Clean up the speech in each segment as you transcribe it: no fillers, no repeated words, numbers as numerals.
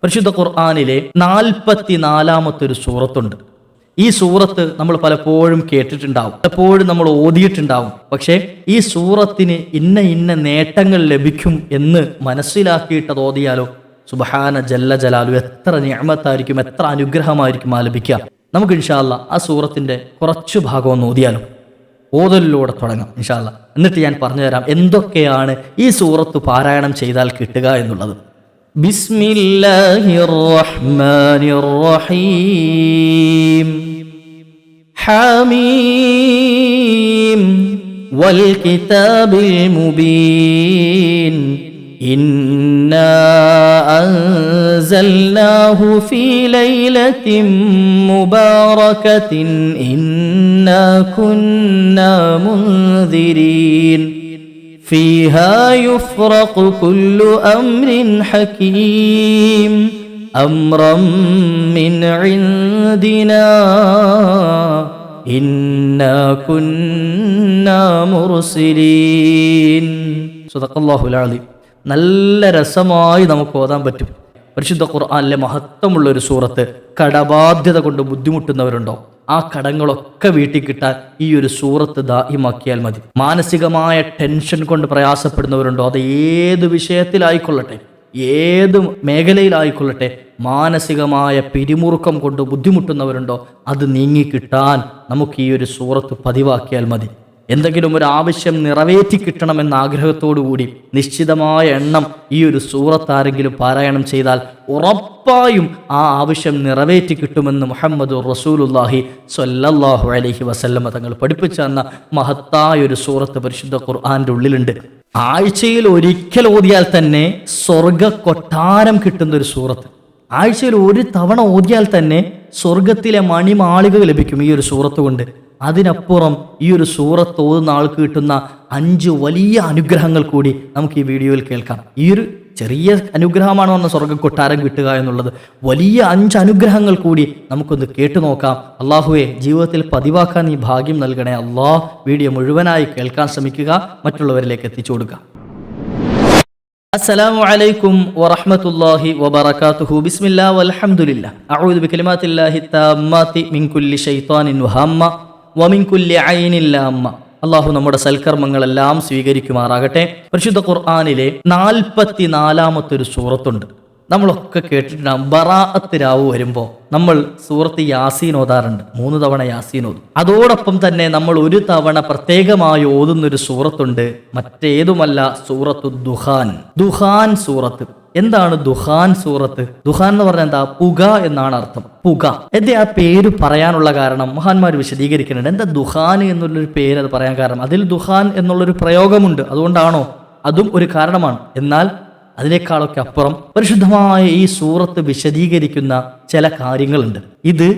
പരിശുദ്ധ ഖുർആനിലെ 44-ാമത്തെ ഒരു സൂറത്തുണ്ട്. ഈ സൂറത്ത് നമ്മൾ പലപ്പോഴും കേട്ടിട്ടുണ്ടാവും, പലപ്പോഴും നമ്മൾ ഓതിയിട്ടുണ്ടാവും. പക്ഷേ ഈ സൂറത്തിന് ഇന്ന നേട്ടങ്ങൾ ലഭിക്കും എന്ന് മനസ്സിലാക്കിയിട്ടത് ഓതിയാലോ സുബ്ഹാന ജല്ല ജലാലു, എത്ര നിഅമത്തായിരിക്കും, എത്ര അനുഗ്രഹമായിരിക്കും ആ ലഭിക്കുക. നമുക്ക് ഇൻഷാ അല്ലാഹ് ആ സൂറത്തിന്റെ കുറച്ചു ഭാഗം ഒന്ന് ഓതിയാലോ. ഓതലിലൂടെ തുടങ്ങാം ഇൻഷാ അല്ലാഹ്. എന്നിട്ട് ഞാൻ പറഞ്ഞുതരാം എന്തൊക്കെയാണ് ഈ സൂറത്ത് പാരായണം ചെയ്താൽ കിട്ടുക എന്നുള്ളത്. ബിസ്മില്ലാഹിർ റഹ്മാനിർ റഹീം. ഹാമീം വൽ കിതാബിൽ മുബീൻ. ഇന്നാ അൻസൽനാഹു ഫീ ലൈലത്തിൻ മുബാറകത്തിൻ ഇന്നാ കുന്നാ മുൻദിരീൻ. ഫീഹാ യുഫ്റഖു കുല്ലു അംരിൻ ഹകീം അംറൻ മിൻ ഇൻദിനാ ഇന്നാ കുന്നാ മുർസിലീൻ. സദഖല്ലാഹുൽ അലീം. നല്ല രസമായി നമുക്ക് ഓതാൻ പറ്റും. പരിശുദ്ധ ഖുർആനിലെ മഹത്വമുള്ള ഒരു സൂറത്ത്. കടബാധ്യത കൊണ്ട് ബുദ്ധിമുട്ടുന്നവരുണ്ടോ? ആ കടങ്ങളൊക്കെ വീട്ടിൽ കിട്ടാൻ ഈ ഒരു സൂറത്ത് ദായിമാക്കിയാൽ മതി. മാനസികമായ ടെൻഷൻ കൊണ്ട് പ്രയാസപ്പെടുന്നവരുണ്ടോ? അത് ഏത് വിഷയത്തിലായിക്കൊള്ളട്ടെ, ഏത് മേഖലയിലായിക്കൊള്ളട്ടെ, മാനസികമായ പിരിമുറുക്കം കൊണ്ട് ബുദ്ധിമുട്ടുന്നവരുണ്ടോ? അത് നീങ്ങിക്കിട്ടാൻ നമുക്ക് ഈ ഒരു സൂറത്ത് പതിവാക്കിയാൽ മതി. എന്തെങ്കിലും ഒരു ആവശ്യം നിറവേറ്റി കിട്ടണമെന്ന ആഗ്രഹത്തോടു കൂടി നിശ്ചിതമായ എണ്ണം ഈ ഒരു സൂറത്ത് ആരെങ്കിലും പാരായണം ചെയ്താൽ ഉറപ്പായും ആ ആവശ്യം നിറവേറ്റി കിട്ടുമെന്ന് മുഹമ്മദുർ റസൂലുള്ളാഹി സ്വല്ലല്ലാഹു അലൈഹി വസല്ലമ തങ്ങൾ പഠിപ്പിച്ചു തന്ന മഹത്തായ ഒരു സൂറത്ത് പരിശുദ്ധ ഖുർആന്റെ ഉള്ളിലുണ്ട്. ആഴ്ചയിൽ ഒരിക്കൽ ഓതിയാൽ തന്നെ സ്വർഗ കൊട്ടാരം കിട്ടുന്ന ഒരു സൂറത്ത്. ആഴ്ചയിൽ ഒരു തവണ ഓതിയാൽ തന്നെ സ്വർഗത്തിലെ മണിമാളിക ലഭിക്കും ഈ ഒരു സൂറത്ത് കൊണ്ട്. അതിനപ്പുറം ഈ ഒരു സൂറത്ത് ഓതുന്ന ആൾക്ക് കിട്ടുന്ന 5 വലിയ അനുഗ്രഹങ്ങൾ കൂടി നമുക്ക് ഈ വീഡിയോയിൽ കേൾക്കാം. ഈ ഒരു ചെറിയ അനുഗ്രഹമാണ് വന്ന സ്വർഗ കൊട്ടാരം കിട്ടുക എന്നുള്ളത്. വലിയ 5 അനുഗ്രഹങ്ങൾ കൂടി നമുക്കൊന്ന് കേട്ടു നോക്കാം. അള്ളാഹുവെ, ജീവിതത്തിൽ പതിവാക്കാൻ ഈ ഭാഗ്യം നൽകണേ അള്ളാഹ്. വീഡിയോ മുഴുവനായി കേൾക്കാൻ ശ്രമിക്കുക, മറ്റുള്ളവരിലേക്ക് എത്തിച്ചു കൊടുക്കുക. അസ്സലാമു അലൈക്കും വറഹ്മത്തുള്ളാഹി വബറകാതുഹു. ബിസ്മില്ലാ വൽഹംദുലില്ലാ. അഊദു ബികലിമാത്തില്ലാഹി തമ്മാത്തി മിൻ കുല്ലി ശൈത്വാനിൻ വഹമ്മ വമിൻ കുല്ലി ഐനിൻ ലാമ്മ. അള്ളാഹു നമ്മുടെ സൽക്കർമ്മങ്ങളെല്ലാം സ്വീകരിക്കുമാറാകട്ടെ. പരിശുദ്ധ ഖുർആനിലെ 44-ാമത്തെ ഒരു സൂറത്തുണ്ട്. നമ്മളൊക്കെ കേട്ടിട്ടുണ്ടാകും. ബറാഅത്ത് രാവ് വരുമ്പോൾ നമ്മൾ സൂറത്ത് യാസീൻ ഓതാറുണ്ട്. 3 തവണ യാസീൻ ഓതും. അതോടൊപ്പം തന്നെ നമ്മൾ ഒരു തവണ പ്രത്യേകമായി ഓതുന്നൊരു സൂറത്തുണ്ട്. മറ്റേതുമല്ല, സൂറത്തു ദുഹാൻ. ദുഹാൻ സൂറത്ത്. എന്താണ് ദുഹാൻ സൂറത്ത്? ദുഹാൻ എന്ന് പറഞ്ഞാൽ എന്താ? പുക എന്നാണ് അർത്ഥം. പുക. എന്താ ആ പേര് പറയാനുള്ള കാരണം? മഹാന്മാർ വിശദീകരിക്കുന്നുണ്ട്. എന്താ ദുഹാൻ എന്നുള്ളൊരു പേര് അത് പറയാൻ കാരണം? അതിൽ ദുഹാൻ എന്നുള്ളൊരു പ്രയോഗമുണ്ട്, അതുകൊണ്ടാണോ? അതും ഒരു കാരണമാണ്. എന്നാൽ അതിനേക്കാളൊക്കെ അപ്പുറം പരിശുദ്ധമായ ഈ സൂറത്ത് വിശദീകരിക്കുന്ന ചില കാര്യങ്ങളുണ്ട്. ഇത്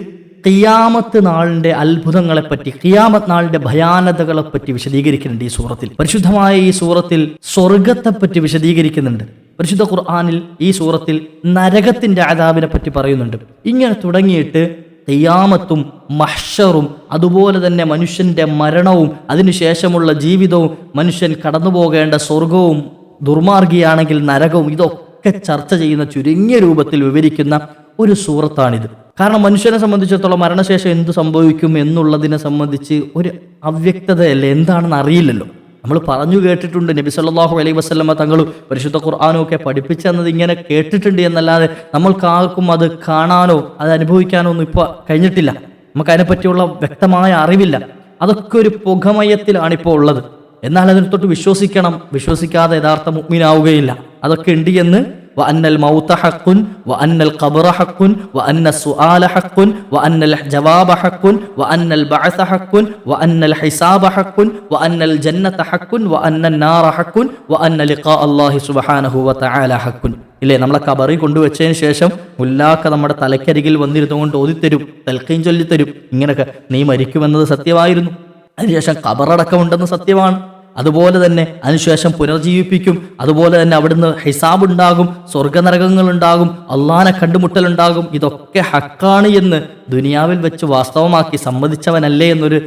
ഖിയാമത്ത് നാളിന്റെ അത്ഭുതങ്ങളെപ്പറ്റി, ഖിയാമത്ത് നാളിന്റെ ഭയാനതകളെപ്പറ്റി വിശദീകരിക്കുന്നുണ്ട് ഈ സൂറത്തിൽ. പരിശുദ്ധമായ ഈ സൂറത്തിൽ സ്വർഗത്തെപ്പറ്റി വിശദീകരിക്കുന്നുണ്ട്. പരിശുദ്ധ ഖുർആനിൽ ഈ സൂറത്തിൽ നരകത്തിന്റെ അദാബിനെ പറ്റി പറയുന്നുണ്ട്. ഇങ്ങനെ തുടങ്ങിയിട്ട് ഖിയാമത്തും മഹ്ശറും അതുപോലെ തന്നെ മനുഷ്യന്റെ മരണവും അതിനുശേഷമുള്ള ജീവിതവും മനുഷ്യൻ കടന്നുപോകേണ്ട സ്വർഗവും ദുർമാർഗിയാണെങ്കിൽ നരകവും, ഇതൊക്കെ ചർച്ച ചെയ്യുന്ന ചുരുങ്ങിയ രൂപത്തിൽ വിവരിക്കുന്ന ഒരു സൂറത്താണിത്. കാരണം മനുഷ്യനെ സംബന്ധിച്ചിടത്തോളം മരണശേഷം എന്ത് സംഭവിക്കും എന്നുള്ളതിനെ സംബന്ധിച്ച് ഒരു അവ്യക്തതയല്ലേ, എന്താണെന്ന് അറിയില്ലല്ലോ. നമ്മൾ പറഞ്ഞു കേട്ടിട്ടുണ്ട്. നബി സല്ലല്ലാഹു അലൈഹി വസല്ലമ തങ്ങളും പരിശുദ്ധ ഖുർആനും ഒക്കെ പഠിപ്പിച്ചു തന്നത് ഇങ്ങനെ കേട്ടിട്ടുണ്ട് എന്നല്ലാതെ നമ്മൾക്കാർക്കും അത് കാണാനോ അത് അനുഭവിക്കാനോ ഒന്നും ഇപ്പോൾ കഴിഞ്ഞിട്ടില്ല. നമുക്ക് അതിനെപ്പറ്റിയുള്ള വ്യക്തമായ അറിവില്ല. അതൊക്കെ ഒരു പുകമയത്തിലാണിപ്പോൾ ഉള്ളത്. എന്നാൽ അതിനെ തൊട്ട് വിശ്വസിക്കണം. വിശ്വസിക്കാതെ യഥാർത്ഥ മുഅ്മിനാവുകയില്ല. അതൊക്കെ ഉണ്ട് എന്ന് വഅന്നൽ മൗത ഹഖ്ഖുൻ വഅന്നൽ ഖബ്റ ഹഖ്ഖുൻ വഅന്ന സുആല ഹഖ്ഖുൻ വഅന്നൽ ജവാബ ഹഖ്ഖുൻ വഅന്നൽ ബഅസ ഹഖ്ഖുൻ വഅന്നൽ ഹിസാബ ഹഖ്ഖുൻ വഅന്നൽ ജന്നത ഹഖ്ഖുൻ വഅന്നൻ നാറ ഹഖ്ഖുൻ വഅന്ന ലിഖാ അല്ലാഹി സുബ്ഹാനഹു വതആല ഹഖ്ഖുൻ. ഇല്ലേ, നമ്മളെ ഖബറി കൊണ്ടുവച്ചതിന് ശേഷം മുല്ലാക്ക നമ്മുടെ തലക്കരികിൽ വന്നിരുന്നുകൊണ്ട് ഓതിത്തരും, തൽഖീൻ ചൊല്ലിത്തരും. ഇങ്ങനെയൊക്കെ നീ മരിക്കുമെന്നത് സത്യമായിരുന്നു, അതിനുശേഷം ഖബറടക്കമുണ്ടെന്ന് സത്യമാണ്, അതുപോലെ തന്നെ അതിനുശേഷം പുനർജീവിപ്പിക്കും, അതുപോലെ തന്നെ അവിടുന്ന് ഹിസാബ് ഉണ്ടാകും, സ്വർഗനരകങ്ങൾ ഉണ്ടാകും, അള്ളാനെ കണ്ടുമുട്ടലുണ്ടാകും. ഇതൊക്കെ ഹക്കാണ് എന്ന് ദുനിയാവിൽ വെച്ച് വാസ്തവമാക്കി സമ്മതിച്ചവനല്ലേ എന്നൊരു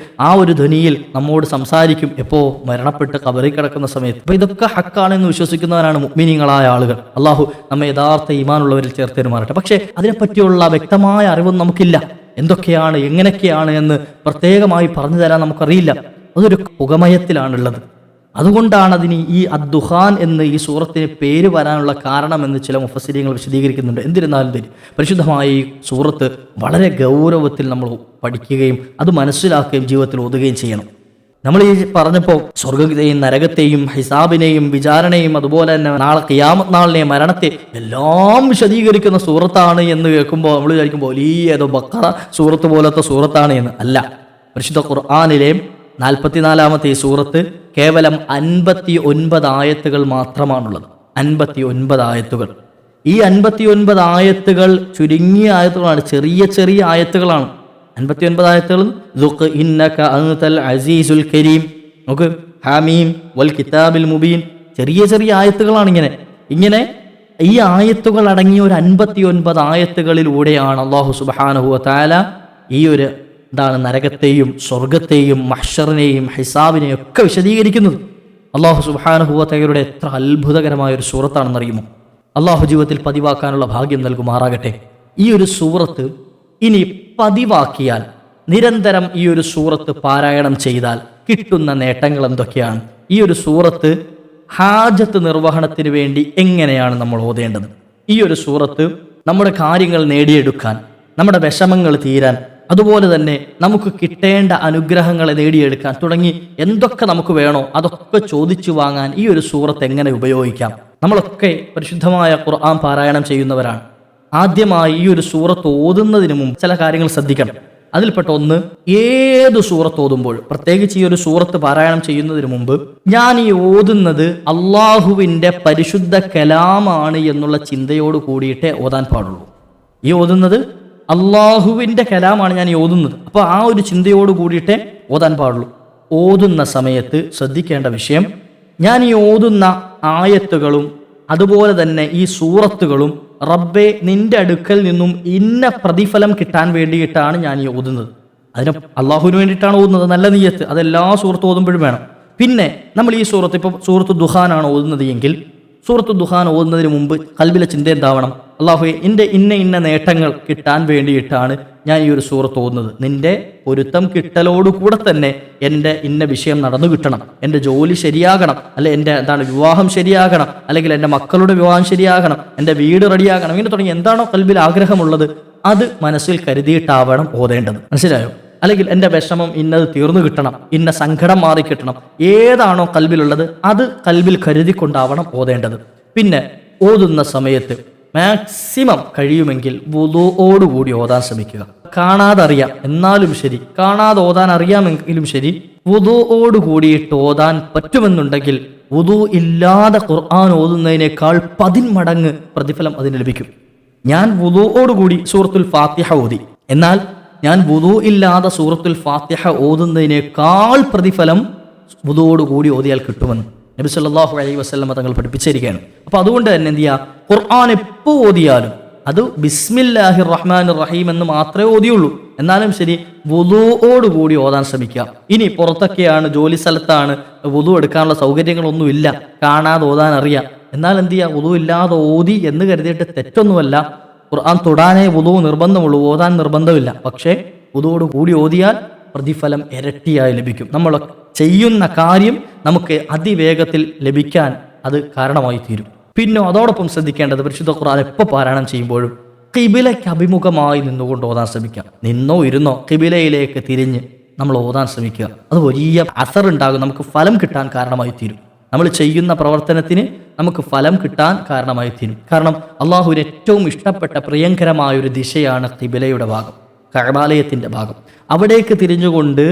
ഒരു ധ്വനിയിൽ നമ്മോട് സംസാരിക്കും എപ്പോ മരണപ്പെട്ട് ഖബറിൽ കിടക്കുന്ന സമയത്ത്. അപ്പൊ ഇതൊക്കെ ഹക്കാണെന്ന് വിശ്വസിക്കുന്നവരാണ് മുഅ്മിനീങ്ങളായ ആളുകൾ. അള്ളാഹു നമ്മെ യഥാർത്ഥ ഈമാനുള്ളവരിൽ ചേർത്തിരുമാറട്ടെ. പക്ഷേ അതിനെപ്പറ്റിയുള്ള വ്യക്തമായ അറിവൊന്നും നമുക്കില്ല. എന്തൊക്കെയാണ് എങ്ങനെയൊക്കെയാണ് എന്ന് പ്രത്യേകമായി പറഞ്ഞു തരാൻ നമുക്കറിയില്ല. അതൊരു പുകമയത്തിലാണുള്ളത്. അതുകൊണ്ടാണ് അതിന് ഈ അദ്ദുഹാൻ എന്ന് ഈ സൂറത്തിന് പേര് വരാനുള്ള കാരണമെന്ന് ചില മുഫസ്സിരീങ്ങൾ വിശദീകരിക്കുന്നുണ്ട്. എന്നിരുന്നാലും തരും പരിശുദ്ധമായ ഈ സൂറത്ത് വളരെ ഗൗരവത്തിൽ നമ്മൾ പഠിക്കുകയും അത് മനസ്സിലാക്കുകയും ജീവിതത്തിൽ ഓതുകയും ചെയ്യണം. നമ്മൾ ഈ പറഞ്ഞപ്പോൾ സ്വർഗത്തെയും നരകത്തെയും ഹിസാബിനെയും വിചാരണയും അതുപോലെ തന്നെ നാളെ ഖിയാമത്ത് നാളിനെയും മരണത്തെ എല്ലാം വിശദീകരിക്കുന്ന സൂറത്താണ് എന്ന് കേൾക്കുമ്പോൾ നമ്മൾ വിചാരിക്കുമ്പോൾ വലിയ ഏതോ ബഖറ സൂറത്ത് പോലത്തെ സൂറത്താണ് എന്ന്. അല്ല, പരിശുദ്ധ ഖുർആനിലെ 44-ാമത്തെ ഈ സൂറത്ത് കേവലം 59 ആയത്തുകൾ മാത്രമാണുള്ളത്. 59 ആയത്തുകൾ. ഈ 59 ആയത്തുകൾ ചുരുങ്ങിയ ആയത്തുകളാണ്, ചെറിയ ചെറിയ ആയത്തുകളാണ്. 59 ആയത്തുകളും ഇന്നക അൻതൽ അസീസുൽ കരീം, നോക്ക്, ഹാമീം വൽ കിതാബിൽ മുബീൻ, ചെറിയ ചെറിയ ആയത്തുകളാണ്. ഇങ്ങനെ ഈ ആയത്തുകൾ അടങ്ങിയ ഒരു 59 ആയത്തുകളിലൂടെയാണ് അല്ലാഹു സുബ്ഹാനഹു വ തആല ഈ ഒരു നരകത്തെയും സ്വർഗത്തെയും മഹ്ശറിനെയും ഹിസാബിനെയും ഒക്കെ വിശദീകരിക്കുന്നത്. അല്ലാഹു സുബ്ഹാനഹു വ തആലയുടെ എത്ര അത്ഭുതകരമായ ഒരു സൂറത്താണെന്നറിയുമോ? അല്ലാഹു ജീവിതത്തിൽ പതിവാക്കാനുള്ള ഭാഗ്യം നൽകുമാറാകട്ടെ. ഈ ഒരു സൂറത്ത് ഇനി പതിവാക്കിയാൽ, നിരന്തരം ഈ ഒരു സൂറത്ത് പാരായണം ചെയ്താൽ കിട്ടുന്ന നേട്ടങ്ങൾ എന്തൊക്കെയാണ്? ഈ ഒരു സൂറത്ത് ഹാജത്ത് നിർവഹണത്തിന് വേണ്ടി എങ്ങനെയാണ് നമ്മൾ ഓതേണ്ടത്? ഈ ഒരു സൂറത്ത് നമ്മുടെ കാര്യങ്ങൾ നേടിയെടുക്കാൻ, നമ്മുടെ വിഷമങ്ങൾ തീരാൻ, അതുപോലെ തന്നെ നമുക്ക് കിട്ടേണ്ട അനുഗ്രഹങ്ങളെ നേടിയെടുക്കാൻ തുടങ്ങി എന്തൊക്കെ നമുക്ക് വേണോ അതൊക്കെ ചോദിച്ചു വാങ്ങാൻ ഈ ഒരു സൂറത്ത് എങ്ങനെ ഉപയോഗിക്കാം? നമ്മളൊക്കെ പരിശുദ്ധമായ ഖുർആൻ പാരായണം ചെയ്യുന്നവരാണ്. ആദ്യമായി ഈ ഒരു സൂറത്ത് ഓതുന്നതിന് മുമ്പ് ചില കാര്യങ്ങൾ ശ്രദ്ധിക്കണം. അതിൽപ്പെട്ട ഒന്ന്, ഏത് സൂറത്ത് ഓതുമ്പോൾ, പ്രത്യേകിച്ച് ഈ ഒരു സൂറത്ത് പാരായണം ചെയ്യുന്നതിന് മുമ്പ് ഞാൻ ഈ ഓതുന്നത് അള്ളാഹുവിൻ്റെ പരിശുദ്ധ കലാമാണ് എന്നുള്ള ചിന്തയോട് കൂടിയിട്ടേ ഓതാൻ പാടുള്ളൂ. ഈ ഓതുന്നത് അള്ളാഹുവിൻ്റെ കലാമാണ് ഞാൻ ഈ ഓതുന്നത്, അപ്പോൾ ആ ഒരു ചിന്തയോട് കൂടിയിട്ടേ ഓതാൻ പാടുള്ളൂ. ഓതുന്ന സമയത്ത് ശ്രദ്ധിക്കേണ്ട വിഷയം, ഞാൻ ഈ ഓതുന്ന ആയത്തുകളും അതുപോലെ തന്നെ ഈ സൂറത്തുകളും റബ്ബെ നിന്റെ അടുക്കൽ നിന്നും ഇന്ന പ്രതിഫലം കിട്ടാൻ വേണ്ടിയിട്ടാണ് ഞാൻ ഈ ഓതുന്നത്. അതിന് അള്ളാഹുവിന് വേണ്ടിയിട്ടാണ് ഓതുന്നത്, നല്ല നിയ്യത്ത്. അതെല്ലാ സൂറത്ത് ഓതുമ്പോഴും വേണം. പിന്നെ നമ്മൾ ഈ സൂറത്ത്, ഇപ്പോൾ സൂറത്ത് ദുഹാനാണ് ഓതുന്നത് എങ്കിൽ സൂറത്ത് ദുഹാൻ ഓതുന്നതിന് മുമ്പ് കൽബിലെ ചിന്ത എന്താവണം? അള്ളാഹുവേ, എൻ്റെ ഇന്ന നേട്ടങ്ങൾ കിട്ടാൻ വേണ്ടിയിട്ടാണ് ഞാൻ ഈ ഒരു സൂറത്ത് ഓതുന്നത്. നിന്റെ പൊരുത്തം കിട്ടലോടുകൂടെ തന്നെ എൻ്റെ ഇന്ന വിഷയം നടന്നു കിട്ടണം, എൻ്റെ ജോലി ശരിയാകണം, അല്ലെ എൻ്റെ വിവാഹം ശരിയാകണം, അല്ലെങ്കിൽ എൻ്റെ മക്കളുടെ വിവാഹം ശരിയാകണം, എൻ്റെ വീട് റെഡിയാകണം, ഇങ്ങനെ തുടങ്ങി എന്താണോ കൽബിൽ ആഗ്രഹമുള്ളത് അത് മനസ്സിൽ കരുതിയിട്ടാവണം ഓതേണ്ടത്. മനസ്സിലായോ? അല്ലെങ്കിൽ എൻ്റെ വിഷമം ഇന്നത് തീർന്നു കിട്ടണം, ഇന്ന സങ്കടം മാറിക്കിട്ടണം, ഏതാണോ കൽബിലുള്ളത് അത് കൽബിൽ കരുതിക്കൊണ്ടാവണം ഓതേണ്ടത്. പിന്നെ ഓതുന്ന സമയത്ത് മാക്സിമം കഴിയുമെങ്കിൽ വുദൂഓടുകൂടി ഓതാൻ ശ്രമിക്കുക. കാണാതെ അറിയാം എന്നാലും ശരി, കാണാതെ ഓതാൻ അറിയാമെങ്കിലും ശരി, വുദൂഓട് കൂടിയിട്ട് ഓതാൻ പറ്റുമെന്നുണ്ടെങ്കിൽ വുദൂ ഇല്ലാതെ ഖുർആൻ ഓതുന്നതിനേക്കാൾ 10 മടങ്ങ് പ്രതിഫലം അതിന് ലഭിക്കും. ഞാൻ വുദൂഓട് കൂടി സൂറത്തുൽ ഫാത്തിഹ ഓതി, എന്നാൽ ഞാൻ വുദൂ ഇല്ലാതെ സൂറത്തുൽ ഫാത്തിഹ ഓതുന്നതിനേക്കാൾ പ്രതിഫലം വുദൂഓട് കൂടി ഓതിയാൽ കിട്ടുമെന്ന് നബി സല്ലല്ലാഹു അലൈഹി വസല്ലം തങ്ങൾ പഠിപ്പിച്ചിരിക്കുകയാണ്. അപ്പോൾ അതുകൊണ്ട് തന്നെ എന്ത് ചെയ്യുക, ഖുർആൻ എപ്പോൾ ഓതിയാലും അത് ബിസ്മില്ലാഹിർ റഹ്മാനിർ റഹീം എന്ന് മാത്രമേ ഓതിയുള്ളൂ. എന്നാലും ശരി, വുദൂഓട് കൂടി ഓതാൻ ശ്രമിക്കുക. ഇനി പുറത്തൊക്കെയാണ്, ജോലി സ്ഥലത്താണ്, വുദൂ എടുക്കാനുള്ള സൗകര്യങ്ങളൊന്നുമില്ല, കാണാതെ ഓതാൻ അറിയാം, എന്നാൽ എന്ത് ചെയ്യുക, വുദൂ ഇല്ലാതെ ഓതി എന്ന് കരുതിയിട്ട് തെറ്റൊന്നുമല്ല. ഖുർആൻ തൊടാനേ വുദൂ നിർബന്ധമുള്ളൂ, ഓതാൻ നിർബന്ധമില്ല. പക്ഷേ വുദൂഓട് കൂടി ഓതിയാൽ പ്രതിഫലം ഇരട്ടിയായി ലഭിക്കും. നമ്മൾ ചെയ്യുന്ന കാര്യം നമുക്ക് അതിവേഗത്തിൽ ലഭിക്കാൻ അത് കാരണമായി തീരും. പിന്നെ അതോടൊപ്പം ശ്രദ്ധിക്കേണ്ടത്, പരിശുദ്ധ ഖുർആൻ എപ്പോൾ പാരായണം ചെയ്യുമ്പോഴും ഖിബിലയ്ക്ക് അഭിമുഖമായി നിന്നുകൊണ്ട് ഓതാൻ ശ്രമിക്കുക. നിന്നോ ഇരുന്നോ ഖിബിലയിലേക്ക് തിരിഞ്ഞ് നമ്മൾ ഓതാൻ ശ്രമിക്കുക. അത് വലിയ അസർ ഉണ്ടാകും, നമുക്ക് ഫലം കിട്ടാൻ കാരണമായി തീരും. നമ്മൾ ചെയ്യുന്ന പ്രവർത്തനത്തിന് നമുക്ക് ഫലം കിട്ടാൻ കാരണമായി തീരും. കാരണം അള്ളാഹുവിന് ഏറ്റവും ഇഷ്ടപ്പെട്ട പ്രിയങ്കരമായൊരു ദിശയാണ് ഖിബിലയുടെ ഭാഗം, കഅബാലയത്തിൻ്റെ ഭാഗം. അവിടേക്ക് തിരിഞ്ഞുകൊണ്ട്,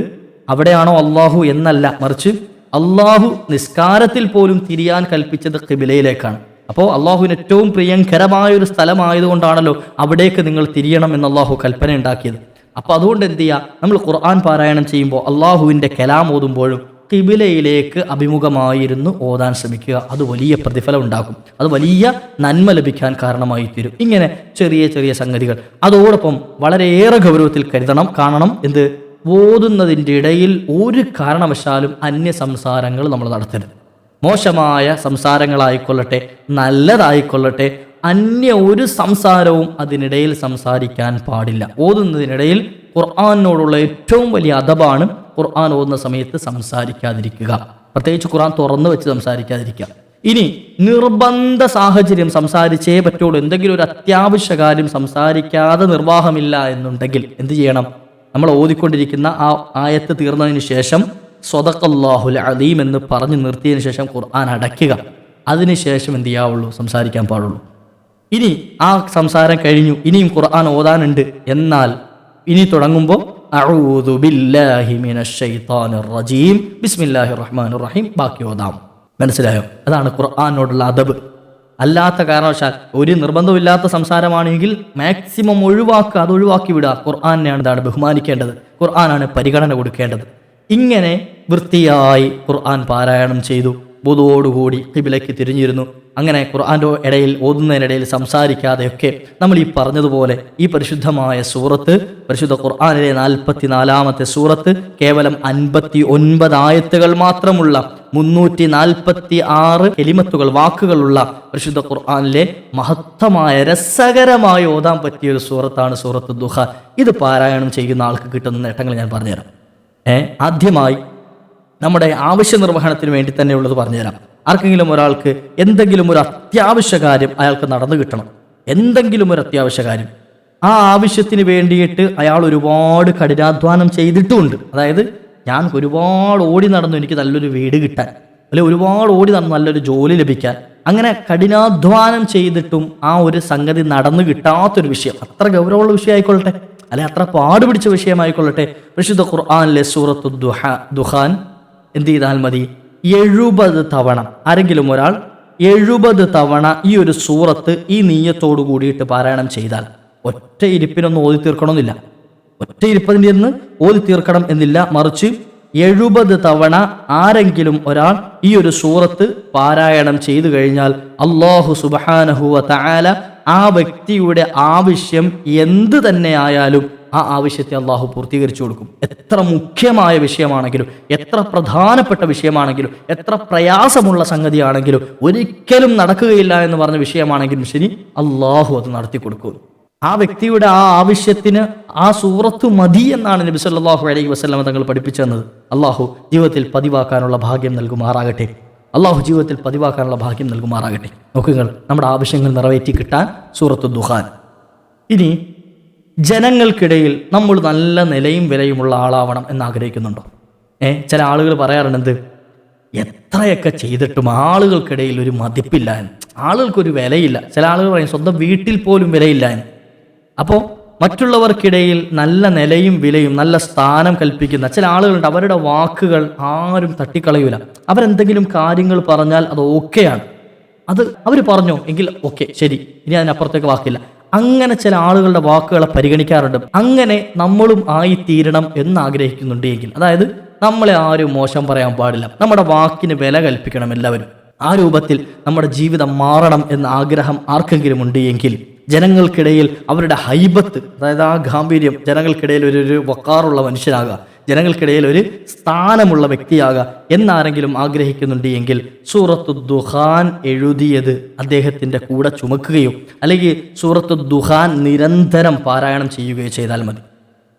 അവിടെയാണോ അള്ളാഹു എന്നല്ല, മറിച്ച് അള്ളാഹു നിസ്കാരത്തിൽ പോലും തിരിയാൻ കൽപ്പിച്ചത് ഖിബിലയിലേക്കാണ്. അപ്പോൾ അള്ളാഹുവിന് ഏറ്റവും പ്രിയങ്കരമായൊരു സ്ഥലമായതുകൊണ്ടാണല്ലോ അവിടേക്ക് നിങ്ങൾ തിരിയണം എന്ന് അള്ളാഹു കൽപ്പന ഉണ്ടാക്കിയത്. അപ്പോൾ അതുകൊണ്ട് എന്ത് ചെയ്യുക, നമ്മൾ ഖുർആൻ പാരായണം ചെയ്യുമ്പോൾ അള്ളാഹുവിൻ്റെ കലാം ഓതുമ്പോഴും ഖിബിലയിലേക്ക് അഭിമുഖമായിരുന്നു ഓതാൻ ശ്രമിക്കുക. അത് വലിയ പ്രതിഫലം ഉണ്ടാക്കും, അത് വലിയ നന്മ ലഭിക്കാൻ കാരണമായി തീരും. ഇങ്ങനെ ചെറിയ ചെറിയ സംഗതികൾ അതോടൊപ്പം വളരെയേറെ ഗൗരവത്തിൽ കാണണം. എന്ത്? ഓതുന്നതിൻ്റെ ഇടയിൽ ഒരു കാരണവശാലും അന്യ സംസാരങ്ങൾ നമ്മൾ നടത്തരുത്. മോശമായ സംസാരങ്ങളായിക്കൊള്ളട്ടെ നല്ലതായിക്കൊള്ളട്ടെ, അന്യ ഒരു സംസാരവും അതിനിടയിൽ സംസാരിക്കാൻ പാടില്ല. ഓതുന്നതിനിടയിൽ ഖുർആനോടുള്ള ഏറ്റവും വലിയ അദബാണ് ഖുർആൻ ഓതുന്ന സമയത്ത് സംസാരിക്കാതിരിക്കുക, പ്രത്യേകിച്ച് ഖുർആൻ തുറന്നു വെച്ച് സംസാരിക്കാതിരിക്കുക. ഇനി നിർബന്ധ സാഹചര്യം സംസാരിച്ചേ പറ്റുള്ളൂ, എന്തെങ്കിലും ഒരു അത്യാവശ്യ കാര്യം സംസാരിക്കാതെ നിർവാഹമില്ല എന്നുണ്ടെങ്കിൽ എന്ത് ചെയ്യണം? നമ്മൾ ഓതിക്കൊണ്ടിരിക്കുന്ന ആ ആയത്ത് തീർന്നതിന് ശേഷം സ്വദഖല്ലാഹുൽ അലീം എന്ന് പറഞ്ഞു നിർത്തിയതിന് ശേഷം ഖുർആൻ അടയ്ക്കുക. അതിനുശേഷം എന്ത് ചെയ്യാവുള്ളൂ? സംസാരിക്കാൻ പാടുള്ളൂ. ഇനി ആ സംസാരം കഴിഞ്ഞു, ഇനിയും ഖുർആൻ ഓതാനുണ്ട്, എന്നാൽ ഇനി തുടങ്ങുമ്പോൾ അഊദു ബില്ലാഹി മിനശ് ശൈത്താനിർ റജീം ബിസ്മില്ലാഹിർ റഹ്മാനിർ റഹീം ബാക്കി ഓതാം. മനസ്സിലായോ? അതാണ് ഖുർആനോടുള്ള അദബ്. അല്ലാത്ത കാരണവശാൽ ഒരു നിർബന്ധമില്ലാത്ത സംസാരമാണെങ്കിൽ മാക്സിമം ഒഴിവാക്കുക, അത് ഒഴിവാക്കി വിടുക. ഖുർആനെയാണ് ഇതാണ് ബഹുമാനിക്കേണ്ടത്, ഖുർആനാണ് പരിഗണന കൊടുക്കേണ്ടത്. ഇങ്ങനെ വൃത്തിയായി ഖുർആൻ പാരായണം ചെയ്തു, വുദുവോടുകൂടി ഖിബിലയ്ക്ക് തിരിഞ്ഞിരുന്നു. അങ്ങനെ ഖുർആൻ്റെ ഇടയിൽ ഓതുന്നതിനിടയിൽ സംസാരിക്കാതെയൊക്കെ നമ്മൾ ഈ പറഞ്ഞതുപോലെ ഈ പരിശുദ്ധമായ സൂറത്ത്, പരിശുദ്ധ ഖുർആനിലെ 44-ാമത്തെ സൂറത്ത്, കേവലം 59 ആയത്തുകൾ മാത്രമുള്ള 346 കലിമത്തുകൾ, വാക്കുകളുള്ള പരിശുദ്ധ ഖുർആനിലെ മഹത്തമായ രസകരമായി ഓതാൻ പറ്റിയ ഒരു സൂറത്താണ് സൂറത്ത് ദുഹാൻ. ഇത് പാരായണം ചെയ്യുന്ന ആൾക്ക് കിട്ടുന്ന നേട്ടങ്ങൾ ഞാൻ പറഞ്ഞുതരാം. ആദ്യമായി നമ്മുടെ ആവശ്യ നിർവഹണത്തിന് വേണ്ടി തന്നെയുള്ളത് പറഞ്ഞുതരാം. ആർക്കെങ്കിലും ഒരാൾക്ക് എന്തെങ്കിലും ഒരു അത്യാവശ്യ കാര്യം അയാൾക്ക് നടന്നു കിട്ടണം, എന്തെങ്കിലും ഒരു അത്യാവശ്യ കാര്യം, ആ ആവശ്യത്തിന് വേണ്ടിയിട്ട് അയാൾ ഒരുപാട് കഠിനാധ്വാനം ചെയ്തിട്ടുമുണ്ട്. അതായത് ഞാൻ ഒരുപാട് ഓടി നടന്നു എനിക്ക് നല്ലൊരു വീട് കിട്ടാൻ, അല്ലെ ഒരുപാട് ഓടി നടന്നു നല്ലൊരു ജോലി ലഭിക്കാൻ, അങ്ങനെ കഠിനാധ്വാനം ചെയ്തിട്ടും ആ ഒരു സംഗതി നടന്നു കിട്ടാത്തൊരു വിഷയം, അത്ര ഗൗരവമുള്ള വിഷയമായിക്കൊള്ളട്ടെ, അല്ലെ അത്ര പാടുപിടിച്ച വിഷയമായിക്കൊള്ളട്ടെ, പരിശുദ്ധ ഖുർആനിലെ സൂറത്തു ദുഹാൻ എന്ത് ചെയ്താൽ മതി? 70 തവണ, ആരെങ്കിലും ഒരാൾ 70 തവണ ഈ ഒരു സൂറത്ത് ഈ നീയത്തോടു കൂടിയിട്ട് പാരായണം ചെയ്താൽ, ഒറ്റ ഇരിപ്പിനൊന്നും ഓതി തീർക്കണമെന്നില്ല, ഒറ്റ ഇരിപ്പതിൻ്റെ ഒന്ന് ഓതി തീർക്കണം എന്നില്ല, മറിച്ച് 70 തവണ ആരെങ്കിലും ഒരാൾ ഈ ഒരു സൂറത്ത് പാരായണം ചെയ്തു കഴിഞ്ഞാൽ അല്ലാഹു സുബ്ഹാനഹു വ തആല ആ വ്യക്തിയുടെ ആവശ്യം എന്ത് തന്നെ ആയാലും ആ ആവശ്യത്തെ അള്ളാഹു പൂർത്തീകരിച്ചു കൊടുക്കും. എത്ര മുഖ്യമായ വിഷയമാണെങ്കിലും, എത്ര പ്രധാനപ്പെട്ട വിഷയമാണെങ്കിലും, എത്ര പ്രയാസമുള്ള സംഗതിയാണെങ്കിലും, ഒരിക്കലും നടക്കുകയില്ല എന്ന് പറഞ്ഞ വിഷയമാണെങ്കിലും ശരി, അള്ളാഹു അത് നടത്തി കൊടുക്കും. ആ വ്യക്തിയുടെ ആ ആവശ്യത്തിന് ആ സൂറത്ത് മതി എന്നാണ് നബി സല്ലല്ലാഹു അലൈഹി വസല്ലം തങ്ങൾ പഠിപ്പിച്ചു തന്നത്. അള്ളാഹു ജീവിതത്തിൽ പതിവാക്കാനുള്ള ഭാഗ്യം നൽകുമാറാകട്ടെ. അള്ളാഹു ജീവിതത്തിൽ പതിവാക്കാനുള്ള ഭാഗ്യം നൽകുമാറാകട്ടെ. നോക്കുക, നമ്മുടെ ആവശ്യങ്ങൾ നിറവേറ്റി കിട്ടാൻ സൂറത്തു ദുഹാൻ. ഇനി ജനങ്ങൾക്കിടയിൽ നമ്മൾ നല്ല നിലയും വിലയുമുള്ള ആളാവണം എന്ന് ആഗ്രഹിക്കുന്നുണ്ടോ? ചില ആളുകൾ പറയാറുണ്ട്, എത്രയൊക്കെ ചെയ്തിട്ടും ആളുകൾക്കിടയിൽ ഒരു മതിപ്പില്ല എന്ന്, ആളുകൾക്കൊരു വിലയില്ല. ചില ആളുകൾ പറയും സ്വന്തം വീട്ടിൽ പോലും വിലയില്ല എന്ന്. അപ്പോൾ മറ്റുള്ളവർക്കിടയിൽ നല്ല നിലയും വിലയും നല്ല സ്ഥാനം കൽപ്പിക്കുന്ന ചില ആളുകളുണ്ട്. അവരുടെ വാക്കുകൾ ആരും തട്ടിക്കളയൂല. അവരെന്തെങ്കിലും കാര്യങ്ങൾ പറഞ്ഞാൽ അത് ഓക്കെയാണ്, അത് അവർ പറഞ്ഞോ എങ്കിൽ ഓക്കെ, ശരി, ഇനി അതിനപ്പുറത്തേക്ക് വാക്കില്ല. അങ്ങനെ ചില ആളുകളുടെ വാക്കുകളെ പരിഗണിക്കാറുണ്ട്. അങ്ങനെ നമ്മളും ആയിത്തീരണം എന്ന് ആഗ്രഹിക്കുന്നുണ്ട് എങ്കിൽ, അതായത് നമ്മളെ ആരും മോശം പറയാൻ പാടില്ല, നമ്മുടെ വാക്കിന് വില കൽപ്പിക്കണം എല്ലാവരും, ആ രൂപത്തിൽ നമ്മുടെ ജീവിതം മാറണം എന്ന ആഗ്രഹം ആർക്കെങ്കിലും ഉണ്ട് എങ്കിൽ, ജനങ്ങൾക്കിടയിൽ അവരുടെ ഹൈബത്ത്, അതായത് ആ ഗാംഭീര്യം, ജനങ്ങൾക്കിടയിൽ ഒരു വക്കാറുള്ള മനുഷ്യനാകുക, ജനങ്ങൾക്കിടയിൽ ഒരു സ്ഥാനമുള്ള വ്യക്തിയാകുക എന്നാരെങ്കിലും ആഗ്രഹിക്കുന്നുണ്ട് എങ്കിൽ സൂറത്തു ദുഹാൻ എഴുതിയത് അദ്ദേഹത്തിൻ്റെ കൂടെ ചുമക്കുകയോ അല്ലെങ്കിൽ സൂറത്തു ദുഹാൻ നിരന്തരം പാരായണം ചെയ്യുകയോ ചെയ്താൽ മതി.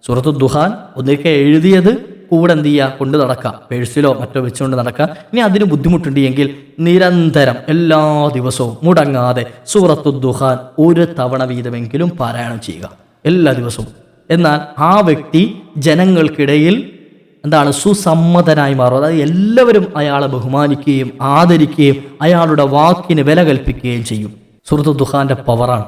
സൂറത്തു ദുഹാൻ ഒന്നിക്കെ എഴുതിയത് കൂടെ എന്ത് ചെയ്യുക, കൊണ്ട് നടക്കുക, പേഴ്സിലോ മറ്റോ വെച്ചുകൊണ്ട് നടക്കുക. ഇനി അതിന് ബുദ്ധിമുട്ടുണ്ട് എങ്കിൽ നിരന്തരം എല്ലാ ദിവസവും മുടങ്ങാതെ സൂറത്തു ദുഹാൻ 1 തവണ വീതമെങ്കിലും പാരായണം ചെയ്യുക എല്ലാ ദിവസവും. എന്നാൽ ആ വ്യക്തി ജനങ്ങൾക്കിടയിൽ എന്താണ് സുസമ്മതനായി മാറും. അതായത് എല്ലാവരും അയാളെ ബഹുമാനിക്കുകയും ആദരിക്കുകയും അയാളുടെ വാക്കിന് വില കൽപ്പിക്കുകയും ചെയ്യും. സൂറത്തു ദുഹാന്റെ പവറാണ്.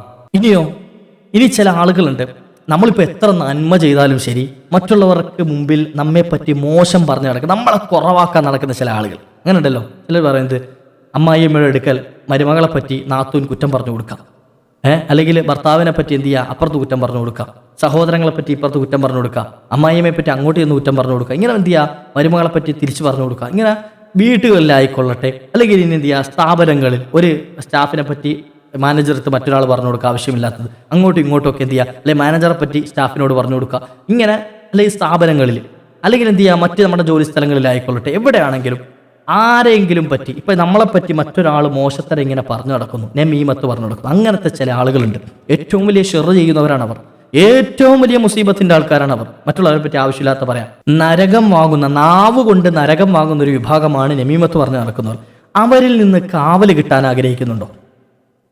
ഇനി ചില ആളുകളുണ്ട്, നമ്മളിപ്പോൾ എത്ര നന്മ ചെയ്താലും ശരി, മറ്റുള്ളവർക്ക് മുമ്പിൽ നമ്മെപ്പറ്റി മോശം പറഞ്ഞ് നടക്കുക, നമ്മളെ കുറവാക്കാൻ നടക്കുന്ന ചില ആളുകൾ അങ്ങനെ ഉണ്ടല്ലോ. ചിലർ പറയുന്നത് അമ്മായിയമ്മയുടെ അടുക്കൽ മരുമകളെ പറ്റി നാത്തൂൻ കുറ്റം പറഞ്ഞു കൊടുക്കാം, അല്ലെങ്കിൽ ഭർത്താവിനെ പറ്റി എന്ത് ചെയ്യുക, അപ്പുറത്ത് കുറ്റം പറഞ്ഞു കൊടുക്കുക, സഹോദരങ്ങളെ പറ്റി ഇപ്പുറത്ത് കുറ്റം പറഞ്ഞു കൊടുക്കുക, അമ്മായിയമ്മയെ പറ്റി അങ്ങോട്ട് ചെന്ന് കുറ്റം പറഞ്ഞു കൊടുക്കുക, ഇങ്ങനെ എന്ത് ചെയ്യുക, മരുമകളെ പറ്റി തിരിച്ചു പറഞ്ഞു കൊടുക്കുക. ഇങ്ങനെ വീട്ടുകളിലായിക്കൊള്ളട്ടെ, അല്ലെങ്കിൽ ഇനി എന്ത് ചെയ്യുക, സ്ഥാപനങ്ങളിൽ ഒരു സ്റ്റാഫിനെ പറ്റി മാനേജർക്ക് മറ്റൊരാൾ പറഞ്ഞു കൊടുക്കുക ആവശ്യമില്ലാത്തത്, അങ്ങോട്ടും ഇങ്ങോട്ടും എന്ത് ചെയ്യുക, അല്ലെങ്കിൽ മാനേജറെ പറ്റി സ്റ്റാഫിനോട് പറഞ്ഞു കൊടുക്കുക. ഇങ്ങനെ അല്ലെങ്കിൽ സ്ഥാപനങ്ങളിൽ, അല്ലെങ്കിൽ എന്ത് ചെയ്യുക, മറ്റ് നമ്മുടെ ജോലി സ്ഥലങ്ങളിലായിക്കൊള്ളട്ടെ, എവിടെയാണെങ്കിലും ആരെങ്കിലും പറ്റി, ഇപ്പം നമ്മളെപ്പറ്റി മറ്റൊരാൾ മോശത്തരം ഇങ്ങനെ പറഞ്ഞു നടക്കുന്നു, നമീമത്ത് പറഞ്ഞു നടക്കുന്നു. അങ്ങനത്തെ ചില ആളുകളുണ്ട്. ഏറ്റവും വലിയ ഷെർ ചെയ്യുന്നവരാണ് അവർ, ഏറ്റവും വലിയ മുസീബത്തിന്റെ ആൾക്കാരാണ് അവർ. മറ്റുള്ളവരെ പറ്റി ആവശ്യമില്ലാത്ത പറയാം, നരകം വാങ്ങുന്ന, നാവ് കൊണ്ട് നരകം വാങ്ങുന്ന ഒരു വിഭാഗമാണ് നമീമത്ത് പറഞ്ഞു നടക്കുന്നവർ. അവരിൽ നിന്ന് കാവല് കിട്ടാൻ ആഗ്രഹിക്കുന്നുണ്ടോ?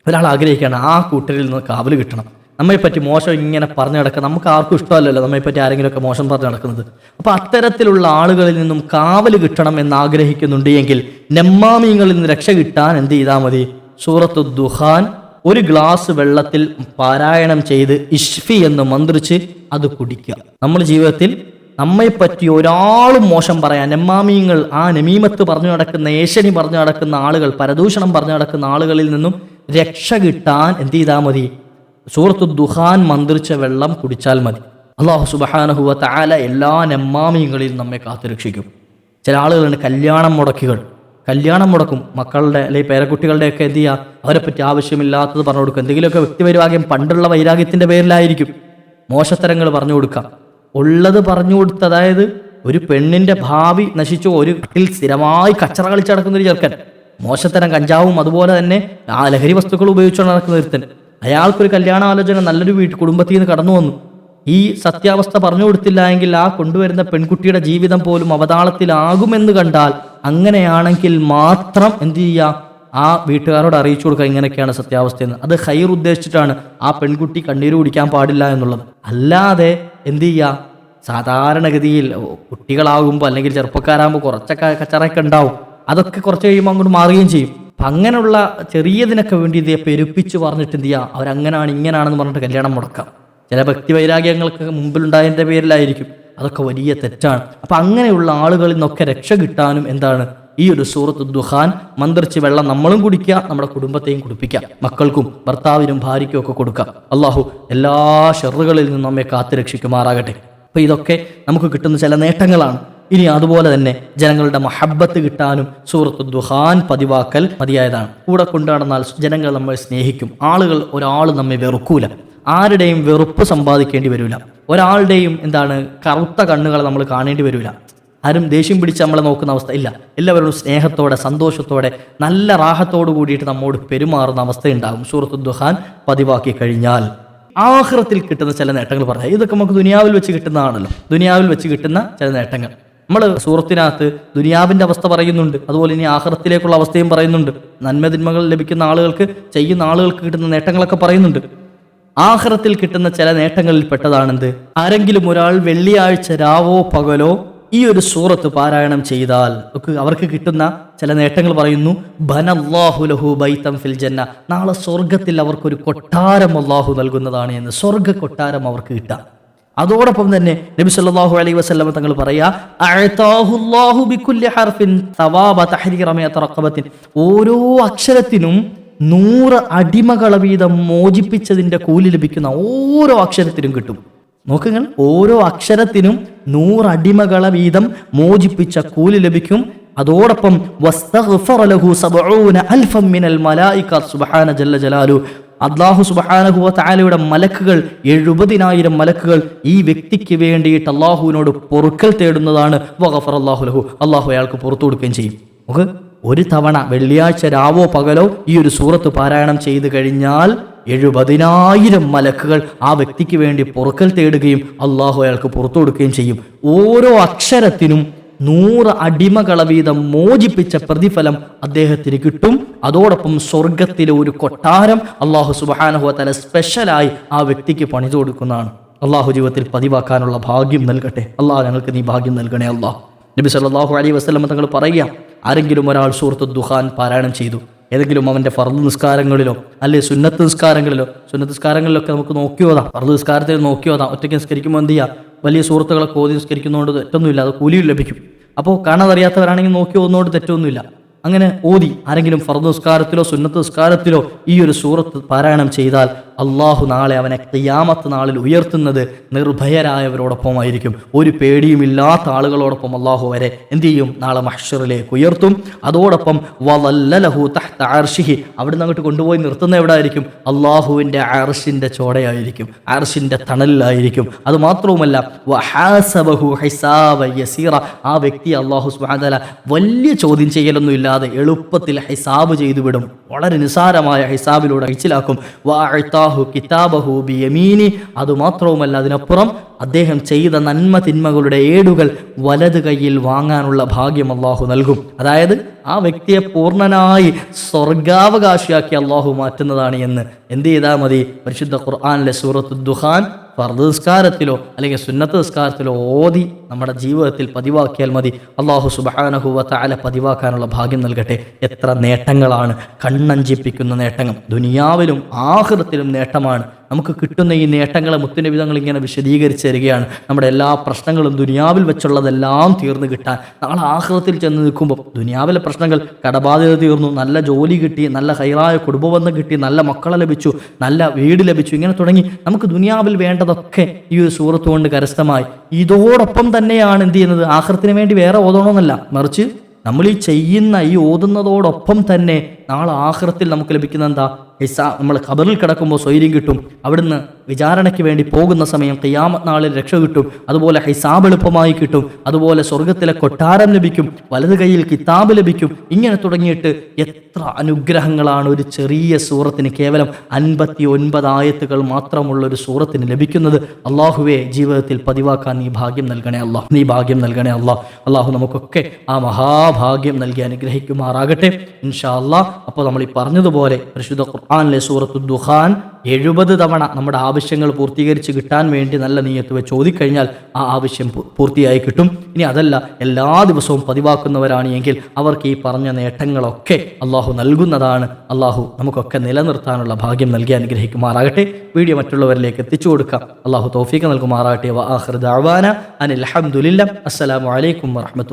ഒരാൾ ആഗ്രഹിക്കുകയാണ് ആ കൂട്ടരിൽ നിന്ന് കാവല് കിട്ടണം. നമ്മെപ്പറ്റി മോശം ഇങ്ങനെ പറഞ്ഞു നടക്കുക നമുക്ക് ആർക്കും ഇഷ്ടമല്ലല്ലോ, നമ്മെപ്പറ്റി ആരെങ്കിലുമൊക്കെ മോശം പറഞ്ഞു നടക്കുന്നത്. അപ്പോൾ അത്തരത്തിലുള്ള ആളുകളിൽ നിന്നും കാവല് കിട്ടണം എന്ന് ആഗ്രഹിക്കുന്നുണ്ട് എങ്കിൽ നമ്മാമീങ്ങളിൽ നിന്ന് രക്ഷ കിട്ടാൻ എന്ത് ചെയ്താൽ മതി? സൂറത്തു ദുഹാൻ ഒരു ഗ്ലാസ് വെള്ളത്തിൽ പാരായണം ചെയ്ത് ഇഷ്ഫി എന്ന് മന്ത്രിച്ച് അത് കുടിക്കുക. നമ്മൾ ജീവിതത്തിൽ നമ്മെപ്പറ്റി ഒരാളും മോശം പറയാൻ, നമ്മാമീങ്ങൾ, ആ നമീമത്ത് പറഞ്ഞു നടക്കുന്ന, ഏഷണി പറഞ്ഞു നടക്കുന്ന ആളുകൾ, പരദൂഷണം പറഞ്ഞു നടക്കുന്ന ആളുകളിൽ നിന്നും രക്ഷ കിട്ടാൻ എന്ത് ചെയ്താൽ മതി? സൂറത്തു ദുഹാൻ മന്ത്രിച്ച വെള്ളം കുടിച്ചാൽ മതി. അല്ലാഹു സുബ്ഹാനഹു വ തആല എല്ലാ നമ്മാമീങ്ങളിൽ നമ്മെ കാത്തുരക്ഷിക്കും. ചില ആളുകളുണ്ട് കല്യാണം മുടക്കും, മക്കളുടെ അല്ലെങ്കിൽ പേരക്കുട്ടികളുടെയൊക്കെ എന്ത് ചെയ്യുക, അവരെ പറ്റി ആവശ്യമില്ലാത്തത് പറഞ്ഞു കൊടുക്കുക. എന്തെങ്കിലുമൊക്കെ വ്യക്തിവൈരാഗ്യം, പണ്ടുള്ള വൈരാഗ്യത്തിന്റെ പേരിലായിരിക്കും മോശത്തരങ്ങൾ പറഞ്ഞു കൊടുക്കുക. ഉള്ളത് പറഞ്ഞു കൊടുത്ത്, അതായത് ഒരു പെണ്ണിന്റെ ഭാവി നശിച്ചു, ഒരു വീട്ടിൽ സ്ഥിരമായി കച്ചറ കളിച്ച് നടക്കുന്ന ഒരു ചെറുക്കൻ, മോശത്തരം കഞ്ചാവും അതുപോലെ തന്നെ ആ ലഹരി വസ്തുക്കൾ ഉപയോഗിച്ചുകൊണ്ട് നടക്കുന്ന ഒരുത്തൻ, അയാൾക്കൊരു കല്യാണാലോചന നല്ലൊരു കുടുംബത്തിൽ നിന്ന് കടന്നു വന്നു. ഈ സത്യാവസ്ഥ പറഞ്ഞു കൊടുത്തില്ല എങ്കിൽ ആ കൊണ്ടുവരുന്ന പെൺകുട്ടിയുടെ ജീവിതം പോലും അവതാളത്തിലാകുമെന്ന് കണ്ടാൽ, അങ്ങനെയാണെങ്കിൽ മാത്രം എന്ത് ചെയ്യുക, ആ വീട്ടുകാരോട് അറിയിച്ചു കൊടുക്കുക ഇങ്ങനെയൊക്കെയാണ് സത്യാവസ്ഥയെന്ന്. അത് ഖൈർ ഉദ്ദേശിച്ചിട്ടാണ്, ആ പെൺകുട്ടി കണ്ണീര് കുടിക്കാൻ പാടില്ല എന്നുള്ളത്. അല്ലാതെ എന്ത് ചെയ്യുക, സാധാരണഗതിയിൽ കുട്ടികളാകുമ്പോൾ അല്ലെങ്കിൽ ചെറുപ്പക്കാരാകുമ്പോൾ കുറച്ചൊക്കെ കച്ചറയൊക്കെ ഉണ്ടാവും, അതൊക്കെ കുറച്ച് കഴിയുമ്പോൾ അങ്ങോട്ട് മാറുകയും ചെയ്യും. അപ്പം അങ്ങനെയുള്ള ചെറിയതിനൊക്കെ വേണ്ടി ഇതേ പെരുപ്പിച്ച് പറഞ്ഞിട്ട് എന്ത് ചെയ്യുക, അവരങ്ങനാണ് ഇങ്ങനാണെന്ന് പറഞ്ഞിട്ട് കല്യാണം മുടക്കാം. ചില വ്യക്തി വൈരാഗ്യങ്ങൾക്ക് മുമ്പിലുണ്ടായതിൻ്റെ പേരിലായിരിക്കും. അതൊക്കെ വലിയ തെറ്റാണ്. അപ്പം അങ്ങനെയുള്ള ആളുകളിൽ നിന്നൊക്കെ രക്ഷ കിട്ടാനും എന്താണ് ഈ ഒരു സൂറത്തു ദുഹാൻ മന്ത്രിച്ച് വെള്ളം നമ്മളും കുടിക്കുക, നമ്മുടെ കുടുംബത്തെയും കുടിപ്പിക്കുക, മക്കൾക്കും ഭർത്താവിനും ഭാര്യയ്ക്കും ഒക്കെ കൊടുക്കുക. അള്ളാഹു എല്ലാ ഷെറുകളിൽ നിന്നും നമ്മെ കാത്തുരക്ഷിക്കുമാറാകട്ടെ. അപ്പം ഇതൊക്കെ നമുക്ക് കിട്ടുന്ന ചില നേട്ടങ്ങളാണ്. ഇനി അതുപോലെ തന്നെ ജനങ്ങളുടെ മഹബത്ത് കിട്ടാനും സൂറത്തു ദുഹാൻ പതിവാക്കൽ മതിയായതാണ്. കൂടെ കൊണ്ടു നടന്നാൽ ജനങ്ങൾ നമ്മെ സ്നേഹിക്കും. ഒരാൾ നമ്മെ വെറുക്കൂല, ആരുടെയും വെറുപ്പ് സമ്പാദിക്കേണ്ടി വരില്ല, ഒരാളുടെയും കറുത്ത കണ്ണുകൾ നമ്മൾ കാണേണ്ടി വരില്ല, ആരും ദേഷ്യം പിടിച്ച് നമ്മളെ നോക്കുന്ന അവസ്ഥ ഇല്ല. എല്ലാവരോടും സ്നേഹത്തോടെ, സന്തോഷത്തോടെ, നല്ല റാഹത്തോടു കൂടിയിട്ട് നമ്മോട് പെരുമാറുന്ന അവസ്ഥയുണ്ടാകും സൂറത്തു ദുഹാൻ പതിവാക്കി കഴിഞ്ഞാൽ. ആഖിറത്തിൽ കിട്ടുന്ന ചില നേട്ടങ്ങൾ പറയാം. ഇതൊക്കെ നമുക്ക് ദുനിയാവിൽ വെച്ച് കിട്ടുന്നതാണല്ലോ, ദുനിയാവിൽ വെച്ച് കിട്ടുന്ന ചില നേട്ടങ്ങൾ. നമ്മൾ സൂറത്തിനകത്ത് ദുനിയാവിൻ്റെ അവസ്ഥ പറയുന്നുണ്ട്, അതുപോലെ ഇനി ആഖിറത്തിലേക്കുള്ള അവസ്ഥയും പറയുന്നുണ്ട്. നന്മതിന്മകൾ ലഭിക്കുന്ന ആളുകൾക്ക്, ചെയ്യുന്ന ആളുകൾക്ക് കിട്ടുന്ന നേട്ടങ്ങളൊക്കെ പറയുന്നുണ്ട്. ആഖിറത്തിൽ കിട്ടുന്ന ചില നേട്ടങ്ങളിൽ പെട്ടതാണെന്ത്? ആരെങ്കിലും ഒരാൾ വെള്ളിയാഴ്ച രാവോ പകലോ ഈ ഒരു സൂറത്ത് പാരായണം ചെയ്താൽ അവർക്ക് കിട്ടുന്ന ചില നേട്ടങ്ങൾ പറയുന്നു. ബനല്ലാഹു ലഹു ബൈതൻ ഫിൽ ജന്ന, നാളെ സ്വർഗത്തിൽ അവർക്കൊരു കൊട്ടാരം അല്ലാഹു നൽകുന്നതാണ് എന്ന്. സ്വർഗ കൊട്ടാരം അവർക്ക് കിട്ടാം. അതോടൊപ്പം തന്നെ നബി സല്ലല്ലാഹു അലൈഹി വസല്ലം തങ്ങൾ പറയാ, അഅതാഹുല്ലാഹു ബികുല്ലി ഹർഫിൻ സവാബ തഹ്രീറ മിഅത റഖബത്തിൻ, ഓരോ അക്ഷരത്തിനും 100 അടിമകളെ വീതം മോചിപ്പിച്ചതിന്റെ കൂലി ലഭിക്കുന്ന ഓരോ അക്ഷരത്തിനും കിട്ടും. നോക്കുങ്ങൾ, ഓരോ അക്ഷരത്തിനും 100 അടിമകളെ വീതം മോചിപ്പിച്ച കൂലി ലഭിക്കും. അതോടൊപ്പം വസ്തഗ്ഫറ ലഹു 70 അൽഫൻ മിനൽ മലായിക സുബ്ഹാന ജല്ല ജലാലു, അല്ലാഹു സുബ്ഹാനഹു വ തആലയുടെ മലക്കുകൾ 70,000 മലക്കുകൾ ഈ വ്യക്തിക്ക് വേണ്ടിയിട്ട് അല്ലാഹുവിനോട് പൊറുക്കൽ തേടുന്നതാണ്. വഗഫറല്ലാഹു ലഹു, അല്ലാഹു അയാൾക്ക് പുറത്തു കൊടുക്കുകയും ചെയ്യും. നമുക്ക് ഒരു തവണ വെള്ളിയാഴ്ച രാവോ പകലോ ഈ ഒരു സൂറത്ത് പാരായണം ചെയ്തു കഴിഞ്ഞാൽ 70,000 മലക്കുകൾ ആ വ്യക്തിക്ക് വേണ്ടി പൊറുക്കൽ തേടുകയും അള്ളാഹു അയാൾക്ക് പുറത്തു കൊടുക്കുകയും ചെയ്യും. ഓരോ അക്ഷരത്തിനും 100 അടിമകളെ വീതം മോചിപ്പിച്ച പ്രതിഫലം അദ്ദേഹത്തിന് കിട്ടും. അതോടൊപ്പം സ്വർഗത്തിലെ ഒരു കൊട്ടാരം അള്ളാഹു സുബ്ഹാനഹു വ തആല സ്പെഷ്യലായി ആ വ്യക്തിക്ക് പണിതു കൊടുക്കുന്നതാണ്. അള്ളാഹു ജീവിതത്തിൽ പതിവാക്കാനുള്ള ഭാഗ്യം നൽകട്ടെ. അള്ളാഹു ഞങ്ങൾക്ക് നീ ഭാഗ്യം നൽകണേ അള്ളാഹ്. നബി സല്ലല്ലാഹു അലൈഹി വസല്ലം തങ്ങൾ പറയുക, ആരെങ്കിലും ഒരാൾ സൂറത്തു ദുഹാൻ പാരായണം ചെയ്തു, ഏതെങ്കിലും അവൻ്റെ ഫർദ് നിസ്കാരങ്ങളിലോ അല്ലെങ്കിൽ സുന്നത്ത് നിസ്കാരങ്ങളിലൊക്കെ നമുക്ക് നോക്കിയോതാം. ഫർദ് നിസ്കാരത്തിൽ നോക്കിയോതാം. ഒറ്റയ്ക്ക് നിസ്കരിക്കുമ്പോൾ എന്ത് ചെയ്യുക, വലിയ സൂറത്തുകളൊക്കെ ഓതി നിസ്കരിക്കുന്നതുകൊണ്ട് തെറ്റൊന്നുമില്ല, അത് കൂലിയും ലഭിക്കും. അപ്പോൾ കാണാതറിയാത്തവരാണെങ്കിൽ നോക്കി ഓതുന്നതുകൊണ്ട് തെറ്റൊന്നുമില്ല. അങ്ങനെ ഓതി ആരെങ്കിലും ഫർദ് നിസ്കാരത്തിലോ സുന്നത്ത് നിസ്കാരത്തിലോ ഈ ഒരു സൂറത്ത് പാരായണം ചെയ്താൽ അള്ളാഹു നാളെ അവനെ ഖിയാമത്ത് നാളിൽ ഉയർത്തുന്നത് നിർഭയരായവരോടൊപ്പമായിരിക്കും. ഒരു പേടിയുമില്ലാത്ത ആളുകളോടൊപ്പം അള്ളാഹു വരെ എന്ത് ചെയ്യും? നാളെ മഹ്ശറിലേക്ക് ഉയർത്തും. അതോടൊപ്പം വലല്ലഹു തഹ്ത അർശിഹി, അവിടുന്ന് അങ്ങോട്ട് കൊണ്ടുപോയി നിർത്തുന്ന എവിടെ ആയിരിക്കും? അള്ളാഹുവിൻ്റെ അർശിൻ്റെ ചോടയായിരിക്കും, അർശിൻ്റെ തണലിലായിരിക്കും. അത് മാത്രവുമല്ല വഹാസബഹു ഹിസാബൻ യസീറ, ആ വ്യക്തി അള്ളാഹു സുബ്ഹാനഹു വ തആല വലിയ ചോദ്യം ചെയ്യലൊന്നും ഇല്ലാതെ എളുപ്പത്തിൽ ഹിസാബ് ചെയ്തു വിടും. വളരെ നിസാരമായ ഹിസാബിലൂടെ അയച്ചിലാക്കും. വഅഅതാഹു കിതാബഹു ബിയമീനി, അതുമാത്രവുമല്ല അതിനപ്പുറം അദ്ദേഹം ചെയ്ത നന്മ തിന്മകളുടെ ഏടുകൾ വലത് കൈയിൽ വാങ്ങാനുള്ള ഭാഗ്യം അള്ളാഹു നൽകും. അതായത് ആ വ്യക്തിയെ പൂർണ്ണനായി സ്വർഗാവകാശിയാക്കി അള്ളാഹു മാറ്റുന്നതാണ് എന്ന് എന്ത് ചെയ്താൽ മതി? പരിശുദ്ധ ഖുർആനിലെ സൂറത്തു ദുഖാൻ ഫർദ് നിസ്കാരത്തിലോ അല്ലെങ്കിൽ സുന്നത്ത് നിസ്കാരത്തിലോ ഓതി നമ്മുടെ ജീവിതത്തിൽ പതിവാക്കിയാൽ മതി. അള്ളാഹു സുബ്ഹാനഹു വ തആല പതിവാക്കാനുള്ള ഭാഗ്യം നൽകട്ടെ. എത്ര നേട്ടങ്ങളാണ്, കണ്ണഞ്ചിപ്പിക്കുന്ന നേട്ടങ്ങൾ, ദുനിയാവിലും ആഖിറത്തിലും നേട്ടമാണ്. നമുക്ക് കിട്ടുന്ന ഈ നേട്ടങ്ങളെ മുത്തുനബി തങ്ങൾ ഇങ്ങനെ വിശദീകരിച്ച് തരികയാണ്. നമ്മുടെ എല്ലാ പ്രശ്നങ്ങളും ദുനിയാവിൽ വെച്ചുള്ളതെല്ലാം തീർന്നു കിട്ടാൻ നാളെ ആഖിറത്തിൽ ചെന്ന് നിൽക്കുമ്പോൾ ദുനിയാവിലെ പ്രശ്നങ്ങൾ, കടബാധ്യത തീർന്നു, നല്ല ജോലി കിട്ടി, നല്ല ഹൈറായ കുടുംബബന്ധം കിട്ടി, നല്ല മക്കളെ ലഭിച്ചു, നല്ല വീട് ലഭിച്ചു, ഇങ്ങനെ തുടങ്ങി നമുക്ക് ദുനിയാവിൽ വേണ്ടതൊക്കെ ഈ ഒരു സൂറത്ത് കൊണ്ട് കരസ്ഥമായി. ഇതോടൊപ്പം തന്നെയാണ് എന്ത് ചെയ്യുന്നത്? ആഖിറത്തിന് വേണ്ടി വേറെ ഓതണമെന്നല്ല, മറിച്ച് നമ്മൾ ഈ ചെയ്യുന്ന ഈ ഓതുന്നതോടൊപ്പം തന്നെ നാളെ ആഖിറത്തിൽ നമുക്ക് ലഭിക്കുന്ന എന്താ? നമ്മൾ ഖബറിൽ കിടക്കുമ്പോൾ സ്വൈര്യം കിട്ടും, അവിടുന്ന് വിചാരണയ്ക്ക് വേണ്ടി പോകുന്ന സമയം ഖിയാമത്ത് നാളിൽ രക്ഷ കിട്ടും, അതുപോലെ ഹിസാബ് എളുപ്പമായി കിട്ടും, അതുപോലെ സ്വർഗത്തിലെ കൊട്ടാരം ലഭിക്കും, വലത് കൈയിൽ കിതാബ് ലഭിക്കും. ഇങ്ങനെ തുടങ്ങിയിട്ട് എത്ര അനുഗ്രഹങ്ങളാണ് ഒരു ചെറിയ സൂറത്തിന്, കേവലം 59 ആയത്തുകൾ മാത്രമുള്ള ഒരു സൂറത്തിന് ലഭിക്കുന്നത്. അള്ളാഹുവെ, ജീവിതത്തിൽ പതിവാക്കാൻ നീ ഭാഗ്യം നൽകണേ അല്ലാ, നീ ഭാഗ്യം നൽകണേ അല്ലാ. അള്ളാഹു നമുക്കൊക്കെ ആ മഹാഭാഗ്യം നൽകി അനുഗ്രഹിക്കുമാറാകട്ടെ ഇൻഷാ അല്ലാ. അപ്പോൾ നമ്മൾ ഈ പറഞ്ഞതുപോലെ പരിശുദ്ധ ഖുർആനിലെ സൂറത്തു ദുഖാൻ 70 തവണ നമ്മുടെ ആവശ്യങ്ങൾ പൂർത്തീകരിച്ച് കിട്ടാൻ വേണ്ടി നല്ല നിയ്യത്ത് വെച്ച് ഓതിക്കഴിഞ്ഞാൽ ആ ആവശ്യം പൂർത്തിയായി കിട്ടും. ഇനി അതല്ല, എല്ലാ ദിവസവും പതിവാക്കുന്നവരാണ് എങ്കിൽ അവർക്ക് ഈ പറഞ്ഞ നേട്ടങ്ങളൊക്കെ അള്ളാഹു നൽകുന്നതാണ്. അള്ളാഹു നമുക്കൊക്കെ നിലനിർത്താനുള്ള ഭാഗ്യം നൽകി അനുഗ്രഹിക്കുമാറാകട്ടെ. വീഡിയോ മറ്റുള്ളവരിലേക്ക് എത്തിച്ചു കൊടുക്കാം. അള്ളാഹു തൗഫീഖ് നൽകുമാറാകട്ടെ. വആഖിറു ദഅവാന അനിൽ ഹംദുലില്ലാഹ്. അസ്സലാമു അലൈക്കും വറഹ്മത്തുള്ളാഹി.